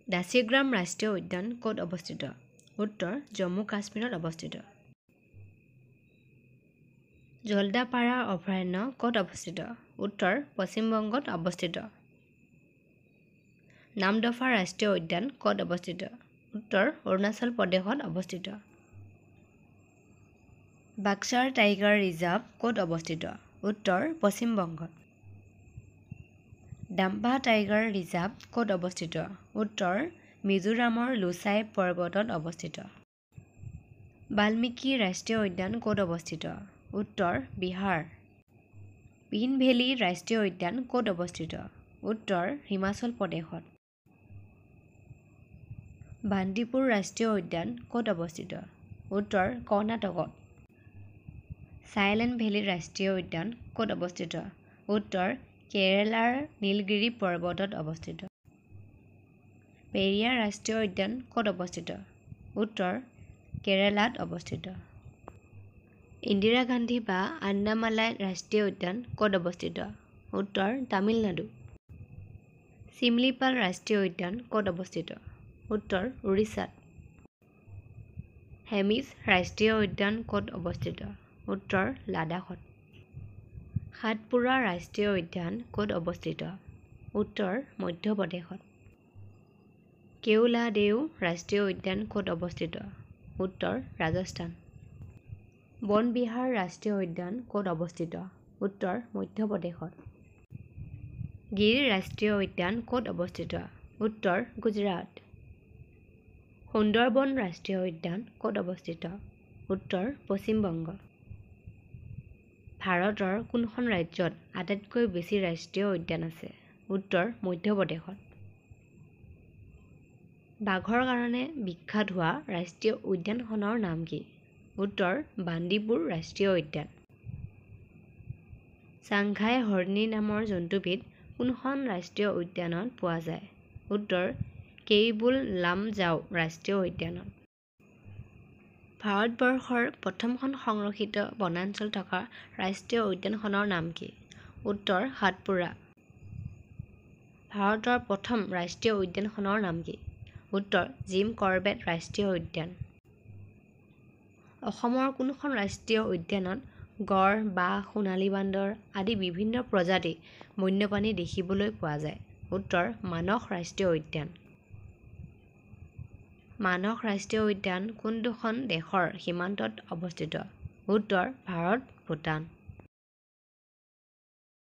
দাসীগ্ৰাম ৰাষ্ট্ৰীয় উদ্যান ক'ত অৱস্থিত? উত্তৰ জম্মু কাশ্মীৰত অৱস্থিত। জলদাপাড়া অভয়াৰণ্য ক'ত অৱস্থিত? উত্তৰ পশ্চিম বংগত অৱস্থিত। নামদফা ৰাষ্ট্ৰীয় উদ্যান ক'ত অৱস্থিত? উত্তৰ অৰুণাচল প্ৰদেশত অৱস্থিত। বাক্সাৰ টাইগাৰ ৰিজাৰ্ভ ক'ত অৱস্থিত? উত্তৰ পশ্চিম বংগত। ডাম্পা টাইগাৰ ৰিজাৰ্ভ ক'ত অৱস্থিত? উত্তৰ মিজোৰামৰ লোচাই পৰ্বতত অৱস্থিত। বাল্মীকি ৰাষ্ট্ৰীয় উদ্যান ক'ত অৱস্থিত? উত্তৰ বিহাৰ। পিন ভেলী ৰাষ্ট্ৰীয় উদ্যান ক'ত অৱস্থিত? উত্তৰ হিমাচল প্ৰদেশত। বান্দিপুৰ ৰাষ্ট্ৰীয় উদ্যান ক'ত অৱস্থিত? উত্তৰ কৰ্ণাটকত। চাইলেণ্ট ভেলী ৰাষ্ট্ৰীয় উদ্যান ক'ত অৱস্থিত? উত্তৰ কেৰালাৰ নীলগিৰি পৰ্বতত অৱস্থিত। পেৰিয়াৰ ৰাষ্ট্ৰীয় উদ্যান ক'ত অৱস্থিত? উত্তৰ কেৰালাত অৱস্থিত। ইন্দিৰা গান্ধী বা আন্নামালাই ৰাষ্ট্ৰীয় উদ্যান ক'ত অৱস্থিত? উত্তৰ তামিলনাডু। চিমলিপাল ৰাষ্ট্ৰীয় উদ্যান ক'ত অৱস্থিত? উত্তৰ উৰিষ্যাত। হেমিছ ৰাষ্ট্ৰীয় উদ্যান ক'ত অৱস্থিত? উত্তৰ লাডাখত। সাতপুৰা ৰাষ্ট্ৰীয় উদ্যান ক'ত অৱস্থিত? উত্তৰ মধ্যপ্ৰদেশত। কেওলাদেউ ৰাষ্ট্ৰীয় উদ্যান ক'ত অৱস্থিত? উত্তৰ ৰাজস্থান। বন বিহাৰ ৰাষ্ট্ৰীয় উদ্যান ক'ত অৱস্থিত? উত্তৰ মধ্যপ্ৰদেশত। গিৰ ৰাষ্ট্ৰীয় উদ্যান ক'ত অৱস্থিত? উত্তৰ গুজৰাট। সুন্দৰবন ৰাষ্ট্ৰীয় উদ্যান ক'ত অৱস্থিত? উত্তৰ পশ্চিম বংগ। ভাৰতৰ কোনখন ৰাজ্যত আটাইতকৈ বেছি ৰাষ্ট্ৰীয় উদ্যান আছে? উত্তৰ মধ্যপ্ৰদেশত। বাঘৰ কাৰণে বিখ্যাত হোৱা ৰাষ্ট্ৰীয় উদ্যানখনৰ নাম কি? উত্তৰ বান্দিপুৰ ৰাষ্ট্ৰীয় উদ্যান। চাংঘাই হৰিণী নামৰ জন্তুবিধ কোনখন ৰাষ্ট্ৰীয় উদ্যানত পোৱা যায়? উত্তৰ কেইবুল লামজাও ৰাষ্ট্ৰীয় উদ্যানত। ভাৰতবৰ্ষৰ প্ৰথমখন সংৰক্ষিত বনাঞ্চল থকা ৰাষ্ট্ৰীয় উদ্যানখনৰ নাম কি? উত্তৰ সাতপুৰা। ভাৰতৰ প্ৰথম ৰাষ্ট্ৰীয় উদ্যানখনৰ নাম কি? উত্তৰ জিম কৰবেট ৰাষ্ট্ৰীয় উদ্যান। অসমৰ কোনখন ৰাষ্ট্ৰীয় উদ্যানত গড়, বাঘ, সোণালী বান্দৰ আদি বিভিন্ন প্ৰজাতি বন্যপ্ৰাণী দেখিবলৈ পোৱা যায়? উত্তৰ মানস ৰাষ্ট্ৰীয় উদ্যান। মানস ৰাষ্ট্ৰীয় উদ্যান কোন দুখন দেশৰ সীমান্তত অৱস্থিত? উত্তৰ ভাৰত, ভূটান।